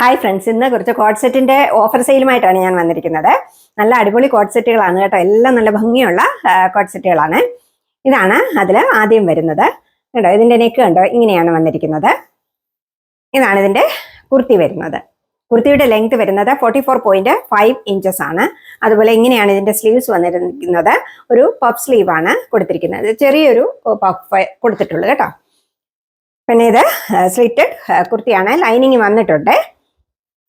Hi friends, ഇന്ന് കുറച്ച് code സെറ്റിന്റെ ഓഫർ സെയിലുമായിട്ടാണ് ഞാൻ വന്നിരിക്കുന്നത്. നല്ല അടിപൊളി കോഡ് സെറ്റുകളാണ് കേട്ടോ. എല്ലാം നല്ല ഭംഗിയുള്ള കോഡ് സെറ്റുകളാണ്. ഇതാണ് അതിൽ ആദ്യം വരുന്നത് കേട്ടോ. ഇതിന്റെ നെക്ക് കണ്ടോ, ഇങ്ങനെയാണ് വന്നിരിക്കുന്നത്. ഇതാണ് ഇതിന്റെ കുർത്തി വരുന്നത്. കുർത്തിയുടെ ലെങ്ത് വരുന്നത് 44.5 ഇഞ്ചസ് ആണ്. അതുപോലെ ഇങ്ങനെയാണ് ഇതിന്റെ സ്ലീവ്സ് വന്നിരിക്കുന്നത്. ഒരു പഫ് സ്ലീവ് ആണ് കൊടുത്തിരിക്കുന്നത്. ചെറിയൊരു പഫ് കൊടുത്തിട്ടുള്ളൂ കേട്ടോ. പിന്നെ ഇത് സ്ലിറ്റഡ് കുർത്തിയാണ്. ലൈനിങ് വന്നിട്ടുണ്ട്.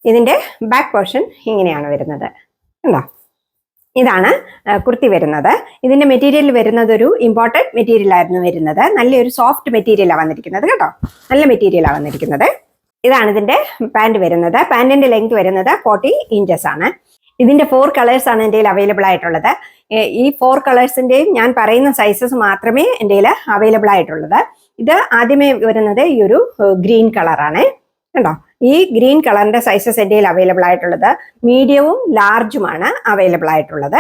ഇതിന്റെ ബാക്ക് പോർഷൻ ഇങ്ങനെയാണ് വരുന്നത് കണ്ടോ. ഇതാണ് കുർത്തി വരുന്നത്. ഇതിന്റെ മെറ്റീരിയൽ വരുന്നത് ഒരു ഇമ്പോർട്ടഡ് മെറ്റീരിയൽ ആയിരുന്നു വരുന്നത്. നല്ലൊരു സോഫ്റ്റ് മെറ്റീരിയലാണ് വന്നിരിക്കുന്നത് കേട്ടോ. നല്ല മെറ്റീരിയലാണ് വന്നിരിക്കുന്നത്. ഇതാണ് ഇതിന്റെ പാൻറ് വരുന്നത്. പാൻറിന്റെ ലെങ്ത് വരുന്നത് 40 ഇഞ്ചസ് ആണ്. ഇതിന്റെ 4 കളേഴ്സ് ആണ് എൻ്റെ അവൈലബിൾ ആയിട്ടുള്ളത്. ഈ 4 കളേഴ്സിന്റെയും ഞാൻ പറയുന്ന സൈസസ് മാത്രമേ എൻ്റെ അവൈലബിൾ ആയിട്ടുള്ളത്. ഇത് ആദ്യമേ വരുന്നത് ഈ ഒരു ഗ്രീൻ കളറാണ് കണ്ടോ. ഈ ഗ്രീൻ കളറിന്റെ സൈസസ് എൻ്റെ അവൈലബിൾ ആയിട്ടുള്ളത് മീഡിയവും ലാർജുമാണ് അവൈലബിൾ ആയിട്ടുള്ളത്.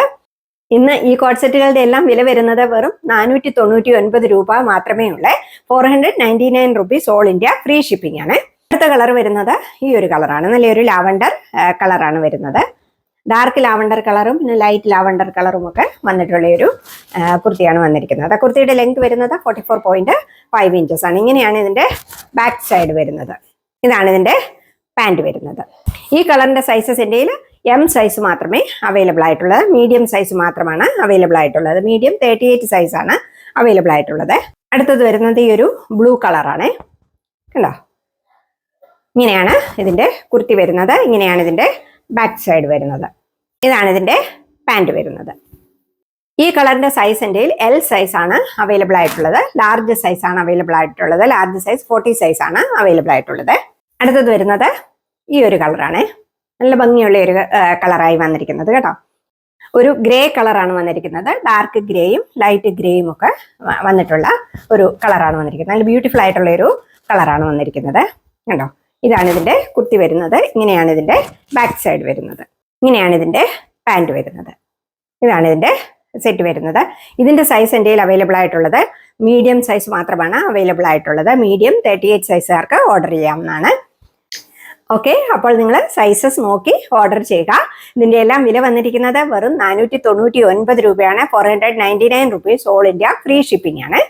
ഇന്ന് ഈ കോഡ് സെറ്റുകളുടെ എല്ലാം വില വരുന്നത് വെറും 499 രൂപ മാത്രമേ ഉള്ളൂ. 499 rupees all India free shipping ആണ്. അടുത്ത കളർ വരുന്നത് ഈ ഒരു കളറാണ്. നല്ലൊരു ലാവണ്ടർ കളറാണ് വരുന്നത്. ഡാർക്ക് ലാവണ്ടർ കളറും പിന്നെ ലൈറ്റ് ലാവണ്ടർ കളറും ഒക്കെ വന്നിട്ടുള്ള ഒരു കുർത്തിയാണ് വന്നിരിക്കുന്നത്. കുർത്തിയുടെ ലെങ്ത് വരുന്നത് 44.5 ഇഞ്ചസ് ആണ്. ഇങ്ങനെയാണ് ഇതിന്റെ ബാക്ക് സൈഡ് വരുന്നത്. ഇതാണ് ഇതിന്റെ പാൻറ് വരുന്നത്. ഈ കളറിന്റെ സൈസസ് എൻ്റെ എം സൈസ് മാത്രമേ അവൈലബിൾ ആയിട്ടുള്ളത്. മീഡിയം സൈസ് മാത്രമാണ് അവൈലബിൾ ആയിട്ടുള്ളത്. മീഡിയം 38 സൈസാണ് അവൈലബിൾ ആയിട്ടുള്ളത്. അടുത്തത് വരുന്നത് ഈ ഒരു ബ്ലൂ കളറാണ് കണ്ടോ. ഇങ്ങനെയാണ് ഇതിന്റെ കുർത്തി വരുന്നത്. ഇങ്ങനെയാണ് ഇതിന്റെ ബാക്ക് സൈഡ് വരുന്നത്. ഇതാണ് ഇതിന്റെ പാൻറ് വരുന്നത്. ഈ കളറിന്റെ സൈസ് എൻ്റെ എൽ സൈസ് ആണ് അവൈലബിൾ ആയിട്ടുള്ളത്. ലാർജ് സൈസ് ആണ് അവൈലബിൾ ആയിട്ടുള്ളത്. ലാർജ് സൈസ് 40 സൈസ് ആണ് അവൈലബിൾ ആയിട്ടുള്ളത്. അടുത്തത് വരുന്നത് ഈ ഒരു കളറാണ്. നല്ല ഭംഗിയുള്ള ഒരു കളറായി വന്നിരിക്കുന്നത് കേട്ടോ. ഒരു ഗ്രേ കളറാണ് വന്നിരിക്കുന്നത്. ഡാർക്ക് ഗ്രേയും ലൈറ്റ് ഗ്രേയും ഒക്കെ വന്നിട്ടുള്ള ഒരു കളറാണ് വന്നിരിക്കുന്നത്. നല്ല ബ്യൂട്ടിഫുൾ ആയിട്ടുള്ള ഒരു കളറാണ് വന്നിരിക്കുന്നത് കണ്ടോ. ഇതാണ് ഇതിന്റെ കുർത്തി വരുന്നത്. ഇങ്ങനെയാണ് ഇതിന്റെ ബാക്ക് സൈഡ് വരുന്നത്. ഇങ്ങനെയാണ് ഇതിന്റെ പാൻറ് വരുന്നത്. ഇതാണ് ഇതിന്റെ സെറ്റ് വരുന്നത്. ഇതിന്റെ സൈസ് എൻ്റെ അവൈലബിൾ ആയിട്ടുള്ളത് മീഡിയം സൈസ് മാത്രമാണ് അവൈലബിൾ ആയിട്ടുള്ളത്. മീഡിയം 38 സൈസുകാർക്ക് ഓർഡർ ചെയ്യാവുന്നതാണ്. ഓക്കെ, അപ്പോൾ നിങ്ങൾ സൈസസ് നോക്കി ഓർഡർ ചെയ്യുക. ഇതിന്റെ എല്ലാം വില വന്നിരിക്കുന്നത് വെറും 499 രൂപയാണ്. 499 rupees all India free shipping ആണ്.